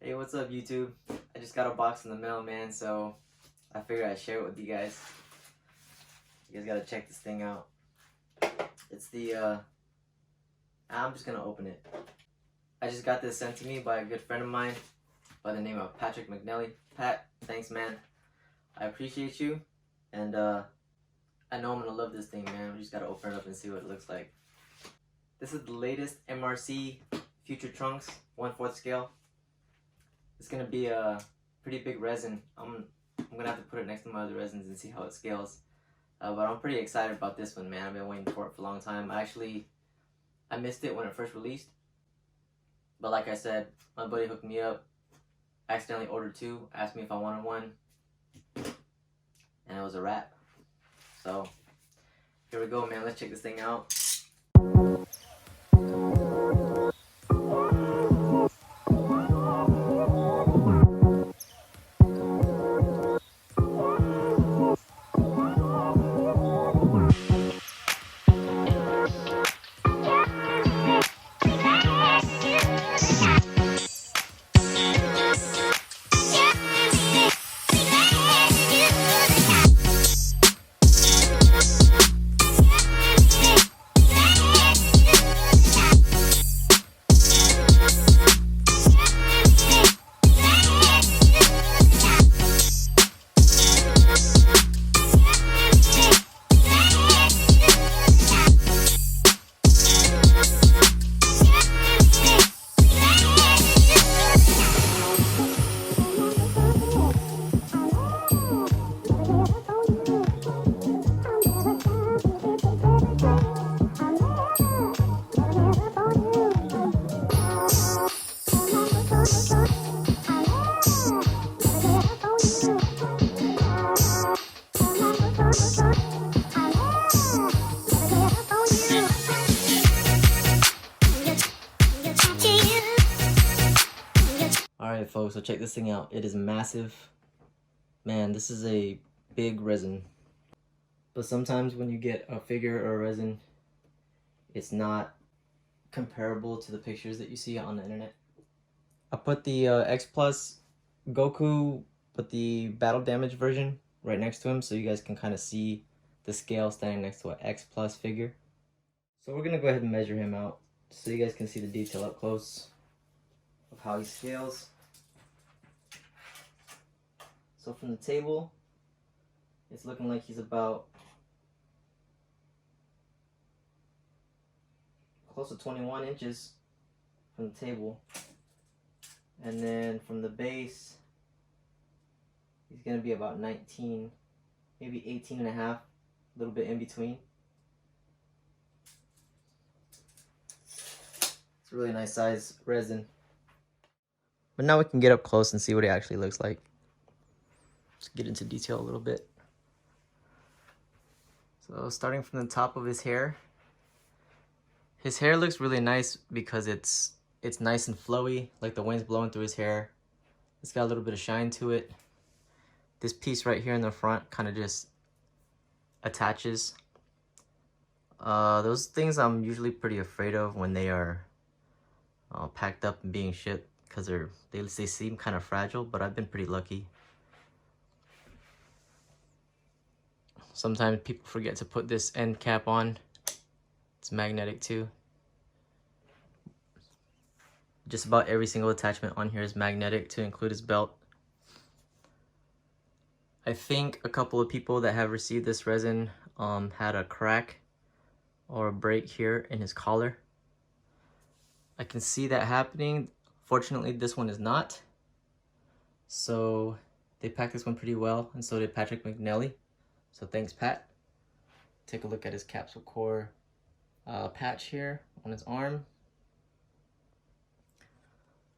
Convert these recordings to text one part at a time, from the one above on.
Hey, what's up, YouTube? I just got a box in the mail, man, so I figured I'd share it with you guys. You guys gotta check this thing out. It's the, I'm just gonna open it. I just got this sent to me by a good friend of mine by the name of Patrick McNally. Pat, thanks, man. I appreciate you, and I know I'm gonna love this thing, man. We just gotta open it up and see what it looks like. This is the latest MRC Future Trunks 1/4 scale. It's gonna be a pretty big resin. I'm gonna have to put it next to my other resins and see how it scales. But I'm pretty excited about this one, man. I've been waiting for it for a long time. I missed it when it first released. But like I said, my buddy hooked me up. I accidentally ordered two, asked me if I wanted one, and it was a wrap. So here we go, man. Let's check this thing out. Alright folks, so check this thing out. It is massive. Man, this is a big resin. But sometimes when you get a figure or a resin, it's not comparable to the pictures that you see on the internet. I put the X Plus Goku, but the battle damage version right next to him so you guys can kind of see the scale standing next to an X Plus figure. So we're gonna go ahead and measure him out so you guys can see the detail up close of how he scales. So from the table, it's looking like he's about close to 21 inches from the table. And then from the base, he's gonna be about 19, maybe 18 and a half, a little bit in between. It's a really nice size resin. But now we can get up close and see what it actually looks like. Let's get into detail a little bit. So starting from the top of his hair looks really nice because it's nice and flowy, like the wind's blowing through his hair. It's got a little bit of shine to it. This piece right here in the front kind of just attaches. Those things I'm usually pretty afraid of when they are packed up and being shipped because they seem kind of fragile, but I've been pretty lucky. Sometimes people forget to put this end cap on. It's magnetic too. Just about every single attachment on here is magnetic, to include his belt. I think a couple of people that have received this resin had a crack or a break here in his collar. I can see that happening. Fortunately, this one is not. So they packed this one pretty well, and so did Patrick McNally. So thanks, Pat. Take a look at his capsule core patch here on his arm.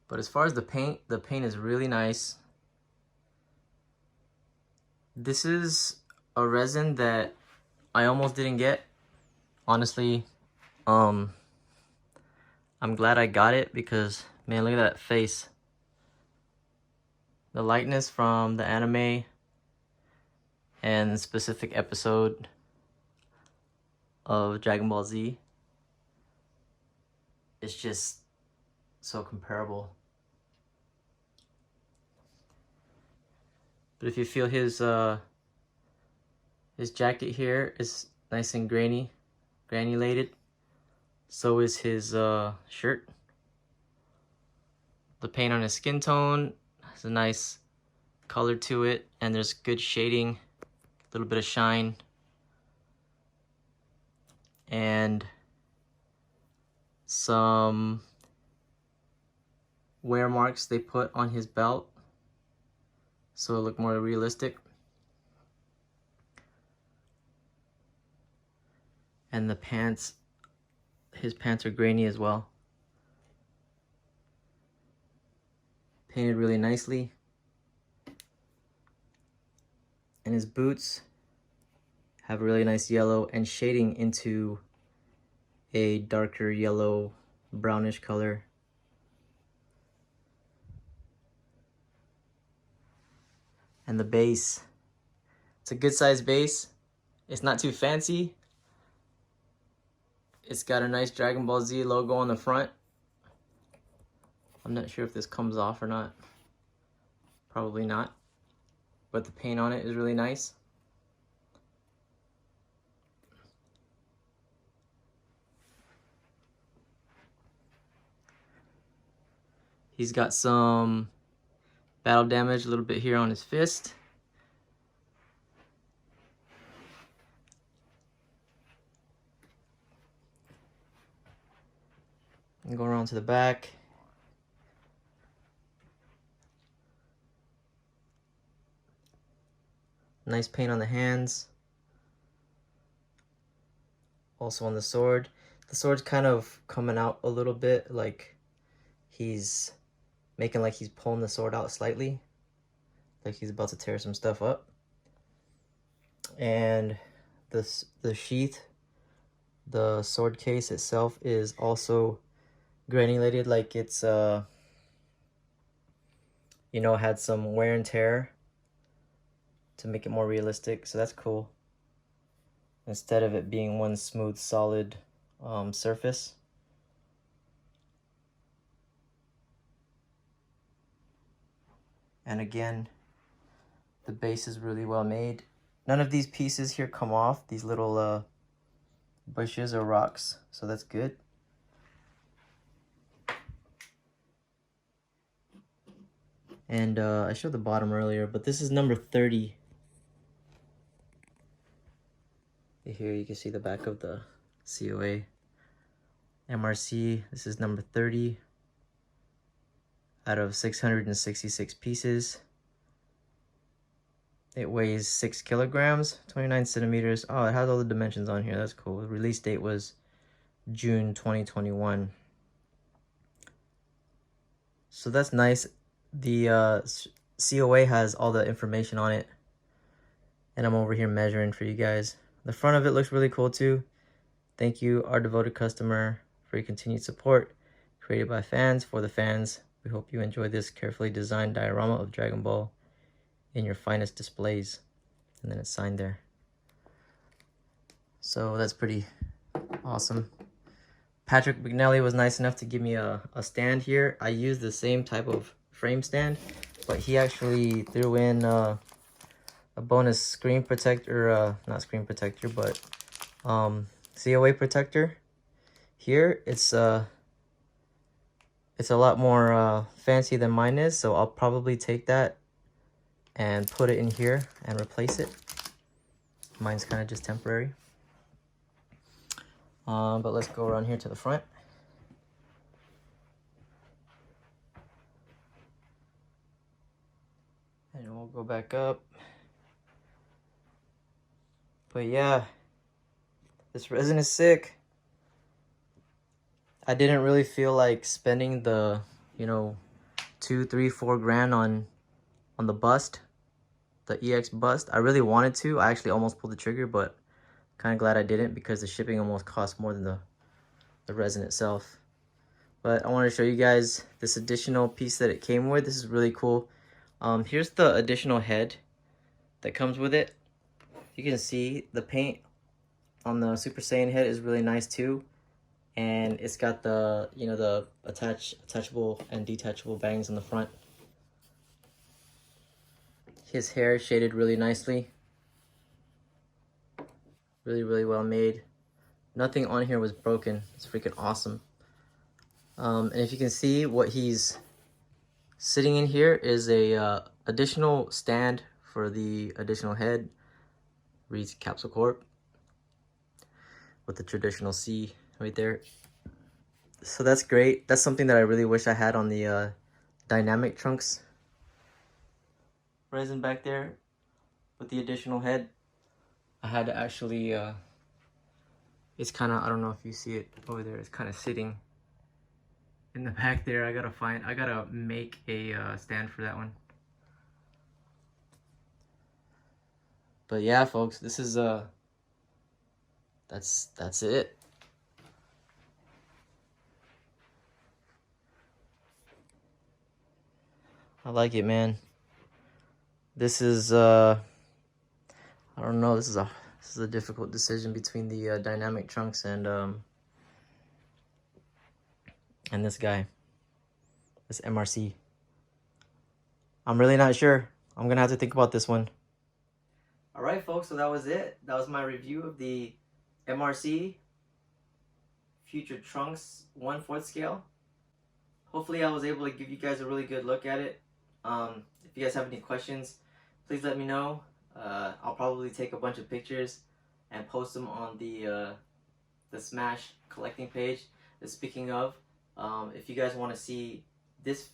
But as far as the paint is really nice. This is a resin that I almost didn't get. Honestly, I'm glad I got it because, man, look at that face. The likeness from the anime and the specific episode of Dragon Ball Z is just so comparable. But if you feel his jacket here is nice and granulated. So is his shirt. The paint on his skin tone has a nice color to it, and there's good shading, a little bit of shine, and some wear marks they put on his belt so it look more realistic. And the pants, his pants are grainy as well. Painted really nicely. And his boots have a really nice yellow and shading into a darker yellow brownish color. And the base, it's a good size base. It's not too fancy. It's got a nice Dragon Ball Z logo on the front. I'm not sure if this comes off or not. Probably not. But the paint on it is really nice. He's got some battle damage a little bit here on his fist. And go around to the back. Nice paint on the hands. Also on the sword. The sword's kind of coming out a little bit, like he's making like he's pulling the sword out slightly. Like he's about to tear some stuff up. And the sheath, the sword case itself is also granulated, like it's you know, had some wear and tear to make it more realistic, so that's cool. Instead of it being one smooth, solid surface. And again, the base is really well made. None of these pieces here come off, these little bushes or rocks, so that's good. And I showed the bottom earlier, but this is number 30. Here you can see the back of the COA. MRC, this is number 30 out of 666 pieces. It weighs 6 kilograms, 29 centimeters. Oh, it has all the dimensions on here. That's cool. The release date was June 2021. So that's nice. The COA has all the information on it. And I'm over here measuring for you guys. The front of it looks really cool too. Thank you, our devoted customer, for your continued support. Created by fans, for the fans. We hope you enjoy this carefully designed diorama of Dragon Ball in your finest displays. And then it's signed there. So that's pretty awesome. Patrick McNally was nice enough to give me a stand here. I used the same type of frame stand, but he actually threw in a bonus screen protector, not screen protector, but COA protector. Here it's a lot more fancy than mine is, so I'll probably take that and put it in here and replace it. Mine's kind of just temporary. But let's go around here to the front. And we'll go back up. But yeah, this resin is sick. I didn't really feel like spending the, you know, 2, 3, 4 grand on the bust, the EX bust. I really wanted to. I actually almost pulled the trigger, but kind of glad I didn't, because the shipping almost cost more than the resin itself. But I wanted to show you guys this additional piece that it came with. This is really cool. Here's the additional head that comes with it. You can see the paint on the Super Saiyan head is really nice too, and it's got the, you know, the attachable and detachable bangs on the front. His hair shaded really nicely. Really well made. Nothing on here was broken. It's freaking awesome. And if you can see, what he's sitting in here is a additional stand for the additional head. Reads Capsule Corp with the traditional C right there. So that's great. That's something that I really wish I had on the dynamic trunks. Resin back there with the additional head. I had to actually, it's kind of, I don't know if you see it over there, it's kind of sitting in the back there. I gotta make a stand for that one. But yeah, folks, this is, that's it. I like it, man. This is, I don't know, this is a difficult decision between the dynamic trunks and this guy, this MRC. I'm really not sure. I'm gonna have to think about this one. All right, folks, so that was it. That was my review of the MRC Future Trunks 1/4 scale. Hopefully I was able to give you guys a really good look at it. If you guys have any questions, please let me know. I'll probably take a bunch of pictures and post them on the Smash collecting page. Speaking of, if you guys want to see this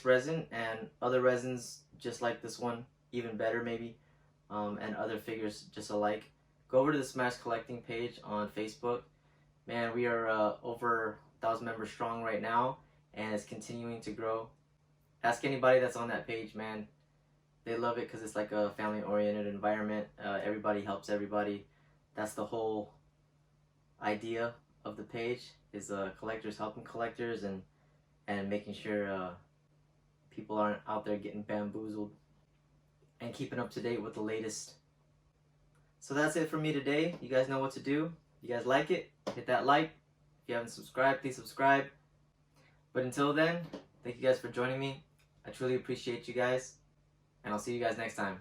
resin and other resins just like this one, even better maybe, and other figures just alike, go over to the Smash collecting page on Facebook. Man, we are over 1,000 members strong right now, and it's continuing to grow. Ask anybody that's on that page, man. They love it because it's like a family-oriented environment. Everybody helps everybody. That's the whole idea of the page, is collectors helping collectors and making sure people aren't out there getting bamboozled, and keeping up to date with the latest. So that's it for me today. You guys know what to do. If you guys like it, hit that like. If you haven't subscribed, please subscribe. But until then, thank you guys for joining me. I truly appreciate you guys, and I'll see you guys next time.